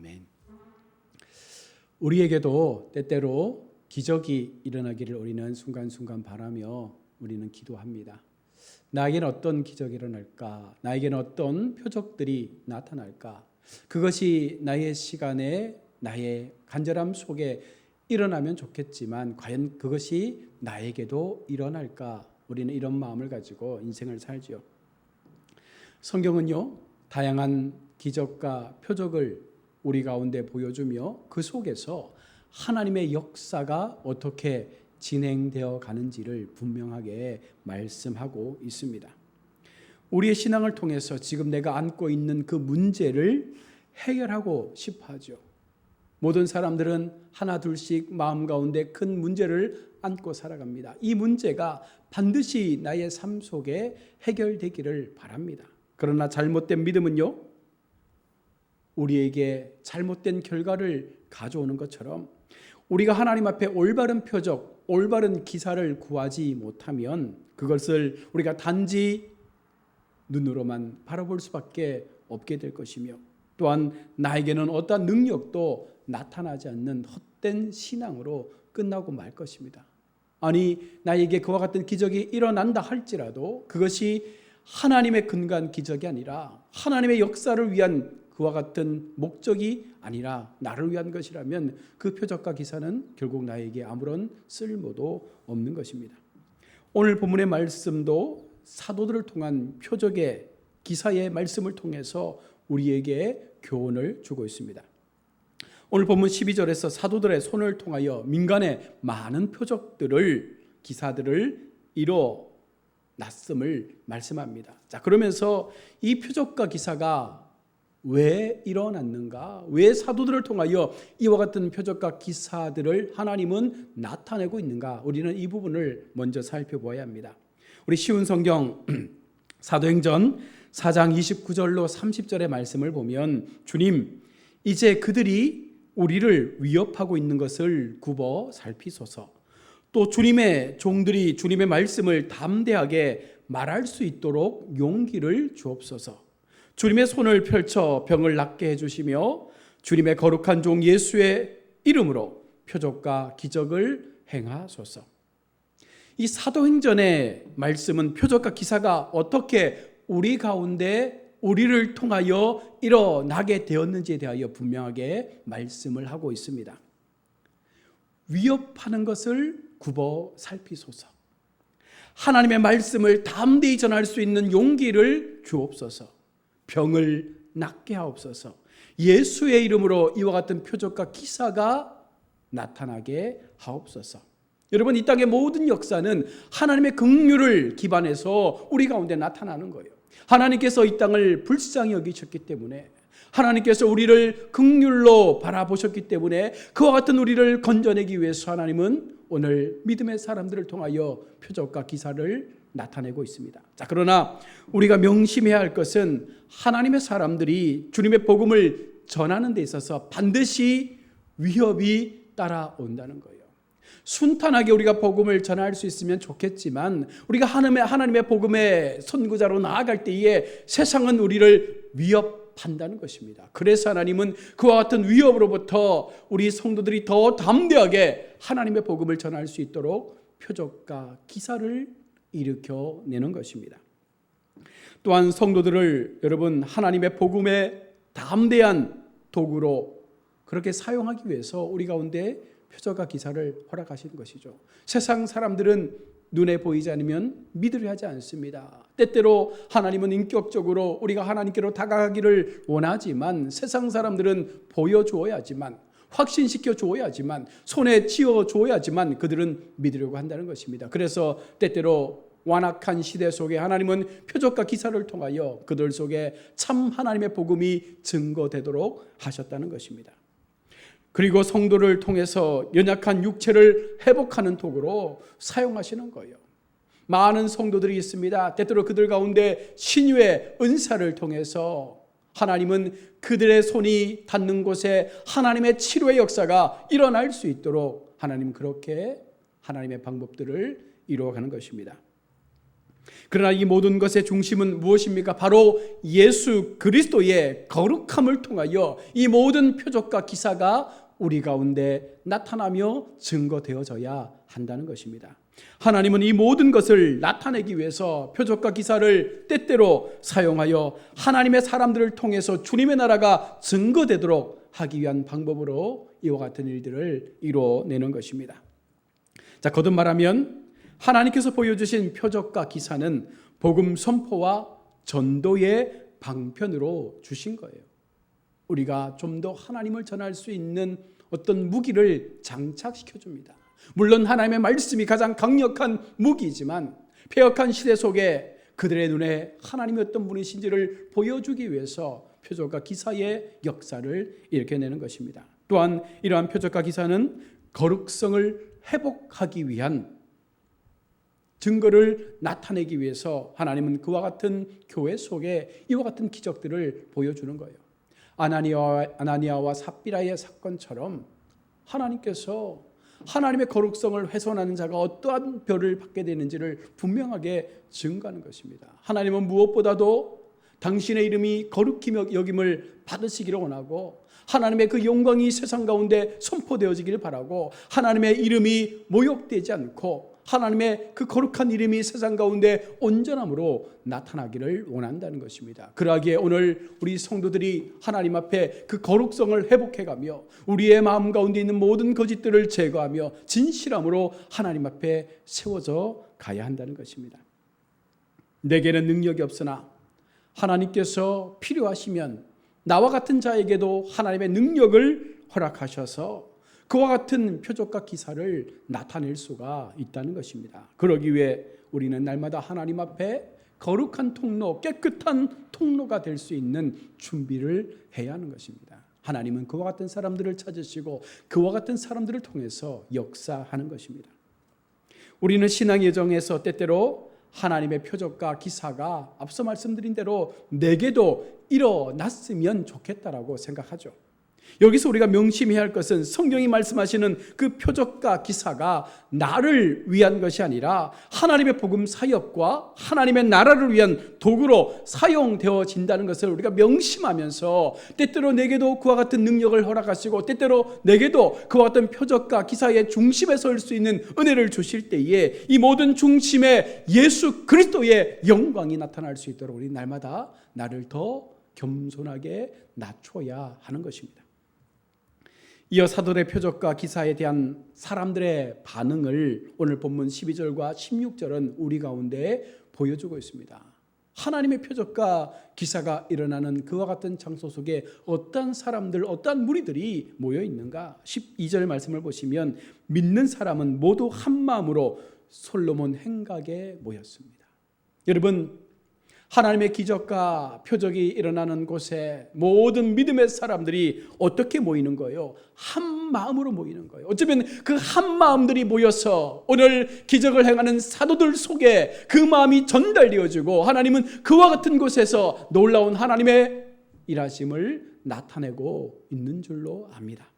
아멘. 우리에게도 때때로 기적이 일어나기를 우리는 순간순간 바라며 우리는 기도합니다. 나에게는 어떤 기적이 일어날까? 나에게는 어떤 표적들이 나타날까? 그것이 나의 시간에 나의 간절함 속에 일어나면 좋겠지만 과연 그것이 나에게도 일어날까? 우리는 이런 마음을 가지고 인생을 살지요. 성경은요, 다양한 기적과 표적을 우리 가운데 보여주며 그 속에서 하나님의 역사가 어떻게 진행되어 가는지를 분명하게 말씀하고 있습니다. 우리의 신앙을 통해서 지금 내가 안고 있는 그 문제를 해결하고 싶어 하죠. 모든 사람들은 하나 둘씩 마음 가운데 큰 문제를 안고 살아갑니다. 이 문제가 반드시 나의 삶 속에 해결되기를 바랍니다. 그러나 잘못된 믿음은요, 우리에게 잘못된 결과를 가져오는 것처럼 우리가 하나님 앞에 올바른 표적, 올바른 기사를 구하지 못하면 그것을 우리가 단지 눈으로만 바라볼 수밖에 없게 될 것이며, 또한 나에게는 어떠한 능력도 나타나지 않는 헛된 신앙으로 끝나고 말 것입니다. 아니, 나에게 그와 같은 기적이 일어난다 할지라도 그것이 하나님의 근거한 기적이 아니라 하나님의 역사를 위한 그와 같은 목적이 아니라 나를 위한 것이라면 그 표적과 기사는 결국 나에게 아무런 쓸모도 없는 것입니다. 오늘 본문의 말씀도 사도들을 통한 표적의 기사의 말씀을 통해서 우리에게 교훈을 주고 있습니다. 오늘 본문 12절에서 사도들의 손을 통하여 민간의 많은 표적들을, 기사들을 이뤄났음을 말씀합니다. 자, 그러면서 이 표적과 기사가 왜 일어났는가? 왜 사도들을 통하여 이와 같은 표적과 기사들을 하나님은 나타내고 있는가? 우리는 이 부분을 먼저 살펴보아야 합니다. 우리 쉬운 성경 사도행전 4장 29절로 30절의 말씀을 보면, 주님, 이제 그들이 우리를 위협하고 있는 것을 굽어 살피소서. 또 주님의 종들이 주님의 말씀을 담대하게 말할 수 있도록 용기를 주옵소서. 주님의 손을 펼쳐 병을 낫게 해주시며 주님의 거룩한 종 예수의 이름으로 표적과 기적을 행하소서. 이 사도행전의 말씀은 표적과 기사가 어떻게 우리 가운데 우리를 통하여 일어나게 되었는지에 대하여 분명하게 말씀을 하고 있습니다. 위협하는 것을 굽어 살피소서. 하나님의 말씀을 담대히 전할 수 있는 용기를 주옵소서. 병을 낫게 하옵소서. 예수의 이름으로 이와 같은 표적과 기사가 나타나게 하옵소서. 여러분, 이 땅의 모든 역사는 하나님의 긍휼을 기반해서 우리 가운데 나타나는 거예요. 하나님께서 이 땅을 불쌍히 여기셨기 때문에, 하나님께서 우리를 긍휼로 바라보셨기 때문에 그와 같은 우리를 건져내기 위해서 하나님은 오늘 믿음의 사람들을 통하여 표적과 기사를 나타내고 있습니다. 자, 그러나 우리가 명심해야 할 것은 하나님의 사람들이 주님의 복음을 전하는 데 있어서 반드시 위협이 따라온다는 거예요. 순탄하게 우리가 복음을 전할 수 있으면 좋겠지만 우리가 하나님의 복음의 선구자로 나아갈 때에 세상은 우리를 위협한다는 것입니다. 그래서 하나님은 그와 같은 위협으로부터 우리 성도들이 더 담대하게 하나님의 복음을 전할 수 있도록 표적과 기사를 일으켜내는 것입니다. 또한 성도들을 여러분 하나님의 복음의 담대한 도구로 그렇게 사용하기 위해서 우리 가운데 표적과 기사를 허락하시는 것이죠. 세상 사람들은 눈에 보이지 않으면 믿으려 하지 않습니다. 때때로 하나님은 인격적으로 우리가 하나님께로 다가가기를 원하지만 세상 사람들은 보여주어야지만, 확신시켜 주어야지만, 손에 쥐어 주어야지만 그들은 믿으려고 한다는 것입니다. 그래서 때때로 완악한 시대 속에 하나님은 표적과 기사를 통하여 그들 속에 참 하나님의 복음이 증거되도록 하셨다는 것입니다. 그리고 성도를 통해서 연약한 육체를 회복하는 도구로 사용하시는 거예요. 많은 성도들이 있습니다. 때때로 그들 가운데 신유의 은사를 통해서 하나님은 그들의 손이 닿는 곳에 하나님의 치료의 역사가 일어날 수 있도록 하나님은 그렇게 하나님의 방법들을 이루어가는 것입니다. 그러나 이 모든 것의 중심은 무엇입니까? 바로 예수 그리스도의 거룩함을 통하여 이 모든 표적과 기사가 우리 가운데 나타나며 증거되어져야 한다는 것입니다. 하나님은 이 모든 것을 나타내기 위해서 표적과 기사를 때때로 사용하여 하나님의 사람들을 통해서 주님의 나라가 증거되도록 하기 위한 방법으로 이와 같은 일들을 이루어내는 것입니다. 자, 거듭 말하면 하나님께서 보여주신 표적과 기사는 복음 선포와 전도의 방편으로 주신 거예요. 우리가 좀 더 하나님을 전할 수 있는 어떤 무기를 장착시켜 줍니다. 물론 하나님의 말씀이 가장 강력한 무기이지만 패역한 시대 속에 그들의 눈에 하나님이 어떤 분이신지를 보여주기 위해서 표적과 기사의 역사를 일으켜내는 것입니다. 또한 이러한 표적과 기사는 거룩성을 회복하기 위한 증거를 나타내기 위해서 하나님은 그와 같은 교회 속에 이와 같은 기적들을 보여주는 거예요. 아나니아와 삽비라의 사건처럼 하나님께서 하나님의 거룩성을 훼손하는 자가 어떠한 벌을 받게 되는지를 분명하게 증거하는 것입니다. 하나님은 무엇보다도 당신의 이름이 거룩히 여김을 받으시기를 원하고 하나님의 그 영광이 세상 가운데 선포되어지기를 바라고 하나님의 이름이 모욕되지 않고 하나님의 그 거룩한 이름이 세상 가운데 온전함으로 나타나기를 원한다는 것입니다. 그러기에 오늘 우리 성도들이 하나님 앞에 그 거룩성을 회복해가며 우리의 마음 가운데 있는 모든 거짓들을 제거하며 진실함으로 하나님 앞에 세워져 가야 한다는 것입니다. 내게는 능력이 없으나 하나님께서 필요하시면 나와 같은 자에게도 하나님의 능력을 허락하셔서 그와 같은 표적과 기사를 나타낼 수가 있다는 것입니다. 그러기 위해 우리는 날마다 하나님 앞에 거룩한 통로, 깨끗한 통로가 될 수 있는 준비를 해야 하는 것입니다. 하나님은 그와 같은 사람들을 찾으시고 그와 같은 사람들을 통해서 역사하는 것입니다. 우리는 신앙 여정에서 때때로 하나님의 표적과 기사가 앞서 말씀드린 대로 내게도 일어났으면 좋겠다라고 생각하죠. 여기서 우리가 명심해야 할 것은 성경이 말씀하시는 그 표적과 기사가 나를 위한 것이 아니라 하나님의 복음 사역과 하나님의 나라를 위한 도구로 사용되어진다는 것을 우리가 명심하면서 때때로 내게도 그와 같은 능력을 허락하시고 때때로 내게도 그와 같은 표적과 기사의 중심에 설 수 있는 은혜를 주실 때에 이 모든 중심에 예수 그리스도의 영광이 나타날 수 있도록 우리 날마다 나를 더 겸손하게 낮춰야 하는 것입니다. 이어 사도의 표적과 기사에 대한 사람들의 반응을 오늘 본문 12절과 16절은 우리 가운데 보여주고 있습니다. 하나님의 표적과 기사가 일어나는 그와 같은 장소 속에 어떤 사람들, 어떤 무리들이 모여 있는가? 12절 말씀을 보시면 믿는 사람은 모두 한 마음으로 솔로몬 행각에 모였습니다. 여러분, 하나님의 기적과 표적이 일어나는 곳에 모든 믿음의 사람들이 어떻게 모이는 거예요? 한 마음으로 모이는 거예요. 어쩌면 그 한 마음들이 모여서 오늘 기적을 행하는 사도들 속에 그 마음이 전달되어지고 하나님은 그와 같은 곳에서 놀라운 하나님의 일하심을 나타내고 있는 줄로 압니다.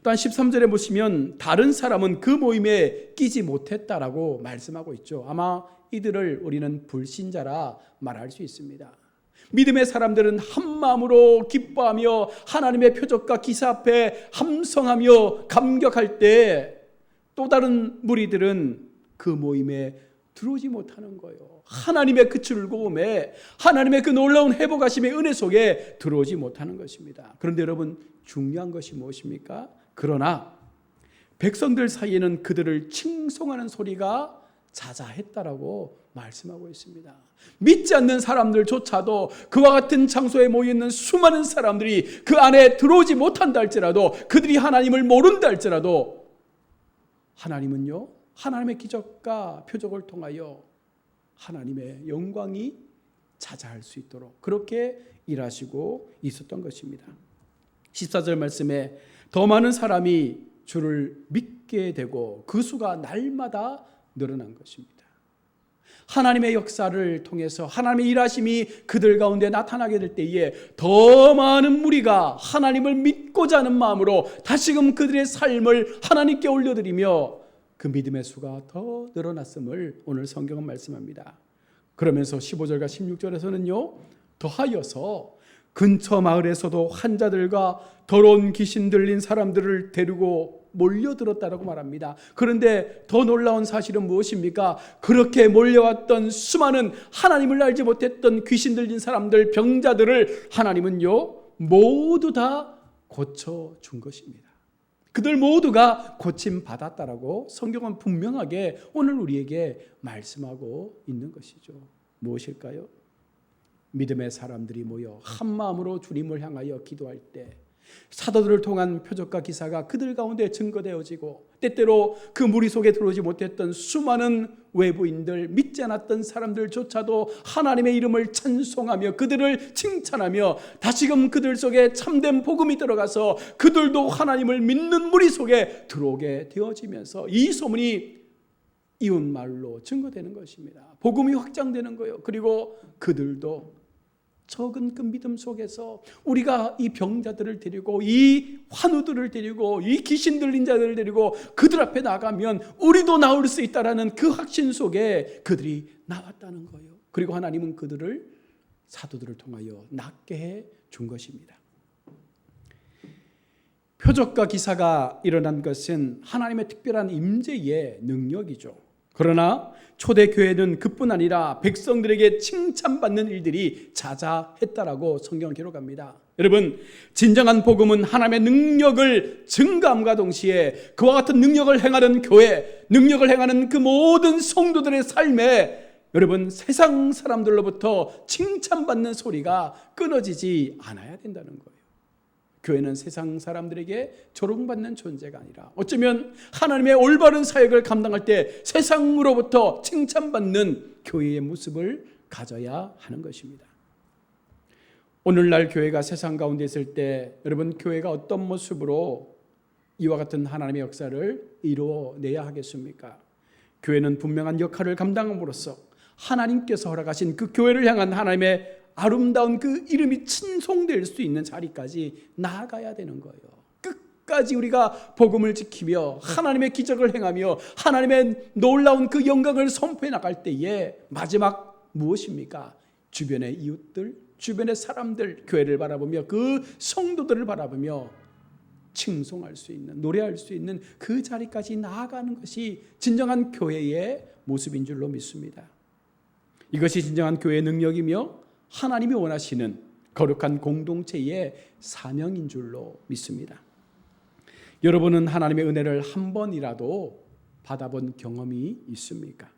또한 13절에 보시면 다른 사람은 그 모임에 끼지 못했다라고 말씀하고 있죠. 아마 이들을 우리는 불신자라 말할 수 있습니다. 믿음의 사람들은 한 마음으로 기뻐하며 하나님의 표적과 기사 앞에 함성하며 감격할 때 또 다른 무리들은 그 모임에 들어오지 못하는 거예요. 하나님의 그 즐거움에 하나님의 그 놀라운 회복하심의 은혜 속에 들어오지 못하는 것입니다. 그런데 여러분, 중요한 것이 무엇입니까? 그러나 백성들 사이에는 그들을 칭송하는 소리가 자자했다라고 말씀하고 있습니다. 믿지 않는 사람들조차도 그와 같은 장소에 모여있는 수많은 사람들이 그 안에 들어오지 못한다 할지라도 그들이 하나님을 모른다 할지라도 하나님은요, 하나님의 기적과 표적을 통하여 하나님의 영광이 자자할 수 있도록 그렇게 일하시고 있었던 것입니다. 14절 말씀에 더 많은 사람이 주를 믿게 되고 그 수가 날마다 늘어난 것입니다. 하나님의 역사를 통해서 하나님의 일하심이 그들 가운데 나타나게 될 때에 더 많은 무리가 하나님을 믿고자 하는 마음으로 다시금 그들의 삶을 하나님께 올려드리며 그 믿음의 수가 더 늘어났음을 오늘 성경은 말씀합니다. 그러면서 15절과 16절에서는요, 더하여서 근처 마을에서도 환자들과 더러운 귀신 들린 사람들을 데리고 몰려들었다라고 말합니다. 그런데 더 놀라운 사실은 무엇입니까? 그렇게 몰려왔던 수많은 하나님을 알지 못했던 귀신 들린 사람들, 병자들을 하나님은요, 모두 다 고쳐준 것입니다. 그들 모두가 고침받았다라고 성경은 분명하게 오늘 우리에게 말씀하고 있는 것이죠. 무엇일까요? 믿음의 사람들이 모여 한 마음으로 주님을 향하여 기도할 때 사도들을 통한 표적과 기사가 그들 가운데 증거되어지고, 때때로 그 무리 속에 들어오지 못했던 수많은 외부인들, 믿지 않았던 사람들조차도 하나님의 이름을 찬송하며 그들을 칭찬하며 다시금 그들 속에 참된 복음이 들어가서 그들도 하나님을 믿는 무리 속에 들어오게 되어지면서 이 소문이 이웃마을로 증거되는 것입니다. 복음이 확장되는 거예요. 그리고 그들도 적은 그 믿음 속에서 우리가 이 병자들을 데리고, 이 환우들을 데리고, 이 귀신 들린 자들을 데리고 그들 앞에 나가면 우리도 나올 수 있다라는 그 확신 속에 그들이 나왔다는 거예요. 그리고 하나님은 그들을 사도들을 통하여 낫게 해 준 것입니다. 표적과 기사가 일어난 것은 하나님의 특별한 임재의 능력이죠. 그러나 초대교회는 그뿐 아니라 백성들에게 칭찬받는 일들이 자자했다라고 성경은 기록합니다. 여러분, 진정한 복음은 하나님의 능력을 증가함과 동시에 그와 같은 능력을 행하는 교회, 능력을 행하는 그 모든 성도들의 삶에 여러분, 세상 사람들로부터 칭찬받는 소리가 끊어지지 않아야 된다는 거예요. 교회는 세상 사람들에게 조롱받는 존재가 아니라 어쩌면 하나님의 올바른 사역을 감당할 때 세상으로부터 칭찬받는 교회의 모습을 가져야 하는 것입니다. 오늘날 교회가 세상 가운데 있을 때 여러분, 교회가 어떤 모습으로 이와 같은 하나님의 역사를 이루어내야 하겠습니까? 교회는 분명한 역할을 감당함으로써 하나님께서 허락하신 그 교회를 향한 하나님의 아름다운 그 이름이 칭송될 수 있는 자리까지 나아가야 되는 거예요. 끝까지 우리가 복음을 지키며 하나님의 기적을 행하며 하나님의 놀라운 그 영광을 선포해 나갈 때에 마지막 무엇입니까? 주변의 이웃들, 주변의 사람들, 교회를 바라보며 그 성도들을 바라보며 칭송할 수 있는, 노래할 수 있는 그 자리까지 나아가는 것이 진정한 교회의 모습인 줄로 믿습니다. 이것이 진정한 교회의 능력이며 하나님이 원하시는 거룩한 공동체의 사명인 줄로 믿습니다. 여러분은 하나님의 은혜를 한 번이라도 받아본 경험이 있습니까?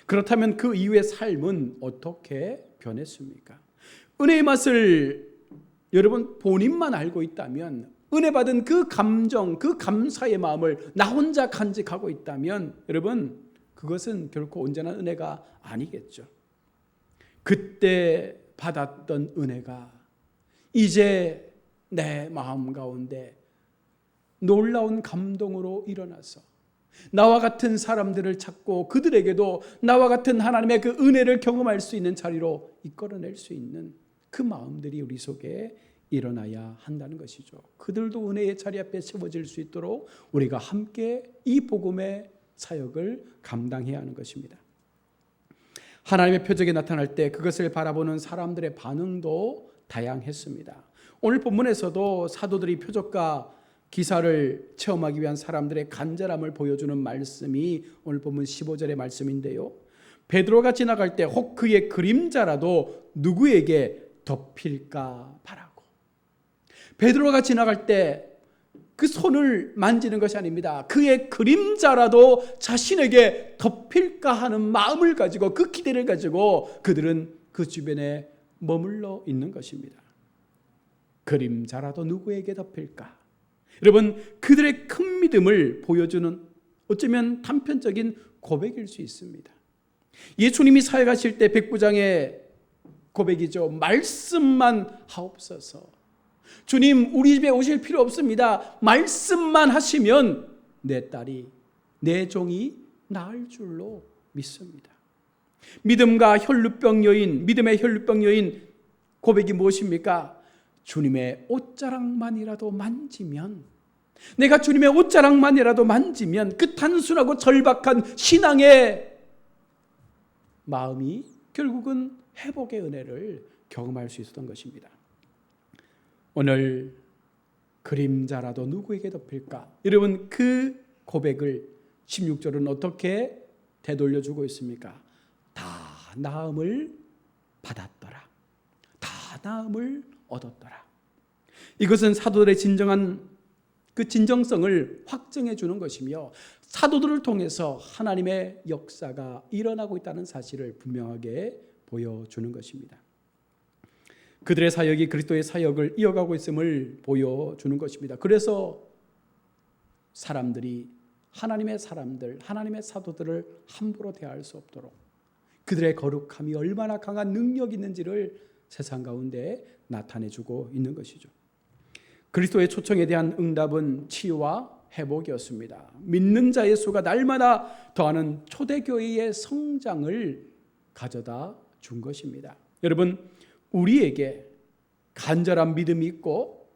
그렇다면 그 이후의 삶은 어떻게 변했습니까? 은혜의 맛을 여러분 본인만 알고 있다면, 은혜 받은 그 감정, 그 감사의 마음을 나 혼자 간직하고 있다면 여러분, 그것은 결코 온전한 은혜가 아니겠죠. 그때 받았던 은혜가 이제 내 마음 가운데 놀라운 감동으로 일어나서 나와 같은 사람들을 찾고 그들에게도 나와 같은 하나님의 그 은혜를 경험할 수 있는 자리로 이끌어낼 수 있는 그 마음들이 우리 속에 일어나야 한다는 것이죠. 그들도 은혜의 자리 앞에 세워질 수 있도록 우리가 함께 이 복음의 사역을 감당해야 하는 것입니다. 하나님의 표적이 나타날 때 그것을 바라보는 사람들의 반응도 다양했습니다. 오늘 본문에서도 사도들이 표적과 기사를 체험하기 위한 사람들의 간절함을 보여주는 말씀이 오늘 본문 15절의 말씀인데요. 베드로가 지나갈 때 혹 그의 그림자라도 누구에게 덮일까 바라고. 베드로가 지나갈 때 그 손을 만지는 것이 아닙니다. 그의 그림자라도 자신에게 덮일까 하는 마음을 가지고, 그 기대를 가지고 그들은 그 주변에 머물러 있는 것입니다. 그림자라도 누구에게 덮일까? 여러분, 그들의 큰 믿음을 보여주는 어쩌면 단편적인 고백일 수 있습니다. 예수님이 사역하실 때 백부장의 고백이죠. 말씀만 하옵소서. 주님, 우리 집에 오실 필요 없습니다. 말씀만 하시면 내 딸이, 내 종이 나을 줄로 믿습니다. 믿음과 혈루병 여인, 믿음의 혈루병 여인 고백이 무엇입니까? 주님의 옷자락만이라도 만지면, 내가 주님의 옷자락만이라도 만지면 그 단순하고 절박한 신앙의 마음이 결국은 회복의 은혜를 경험할 수 있었던 것입니다. 오늘 그림자라도 누구에게 덮일까? 여러분, 그 고백을 16절은 어떻게 되돌려주고 있습니까? 다 나음을 받았더라. 다 나음을 얻었더라. 이것은 사도들의 진정한 그 진정성을 확증해 주는 것이며 사도들을 통해서 하나님의 역사가 일어나고 있다는 사실을 분명하게 보여주는 것입니다. 그들의 사역이 그리스도의 사역을 이어가고 있음을 보여주는 것입니다. 그래서 사람들이 하나님의 사람들, 하나님의 사도들을 함부로 대할 수 없도록 그들의 거룩함이 얼마나 강한 능력이 있는지를 세상 가운데 나타내주고 있는 것이죠. 그리스도의 초청에 대한 응답은 치유와 회복이었습니다. 믿는 자의 수가 날마다 더하는 초대교회의 성장을 가져다 준 것입니다. 여러분, 우리에게 간절한 믿음이 있고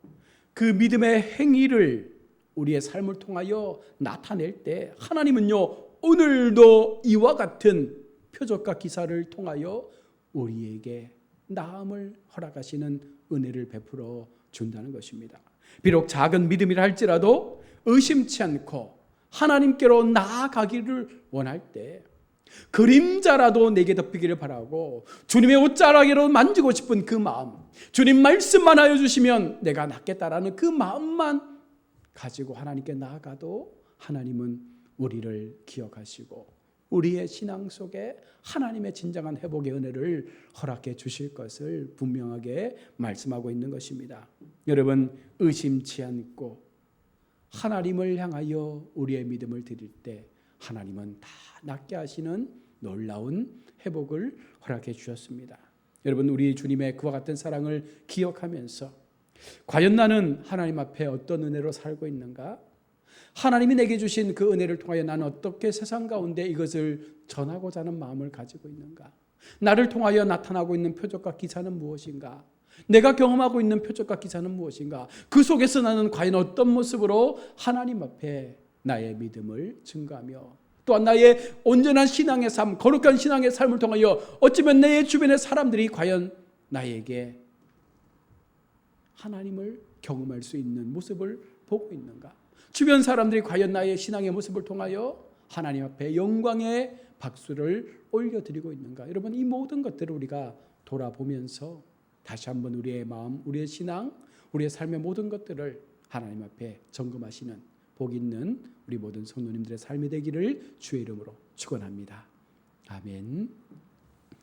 그 믿음의 행위를 우리의 삶을 통하여 나타낼 때 하나님은요, 오늘도 이와 같은 표적과 기사를 통하여 우리에게 나음을 허락하시는 은혜를 베풀어 준다는 것입니다. 비록 작은 믿음이라 할지라도 의심치 않고 하나님께로 나아가기를 원할 때 그림자라도 내게 덮이기를 바라고 주님의 옷자락으로 만지고 싶은 그 마음, 주님 말씀만 하여 주시면 내가 낫겠다라는 그 마음만 가지고 하나님께 나아가도 하나님은 우리를 기억하시고 우리의 신앙 속에 하나님의 진정한 회복의 은혜를 허락해 주실 것을 분명하게 말씀하고 있는 것입니다. 여러분, 의심치 않고 하나님을 향하여 우리의 믿음을 드릴 때 하나님은 다 낫게 하시는 놀라운 회복을 허락해 주셨습니다. 여러분, 우리 주님의 그와 같은 사랑을 기억하면서 과연 나는 하나님 앞에 어떤 은혜로 살고 있는가? 하나님이 내게 주신 그 은혜를 통하여 나는 어떻게 세상 가운데 이것을 전하고자 하는 마음을 가지고 있는가? 나를 통하여 나타나고 있는 표적과 기사는 무엇인가? 내가 경험하고 있는 표적과 기사는 무엇인가? 그 속에서 나는 과연 어떤 모습으로 하나님 앞에 나의 믿음을 증거하며 또한 나의 온전한 신앙의 삶, 거룩한 신앙의 삶을 통하여 어쩌면 내 주변의 사람들이 과연 나에게 하나님을 경험할 수 있는 모습을 보고 있는가? 주변 사람들이 과연 나의 신앙의 모습을 통하여 하나님 앞에 영광의 박수를 올려드리고 있는가? 여러분, 이 모든 것들을 우리가 돌아보면서 다시 한번 우리의 마음, 우리의 신앙, 우리의 삶의 모든 것들을 하나님 앞에 점검하시는 복 있는 우리 모든 성도님들의 삶이 되기를 주의 이름으로 축원합니다. 아멘.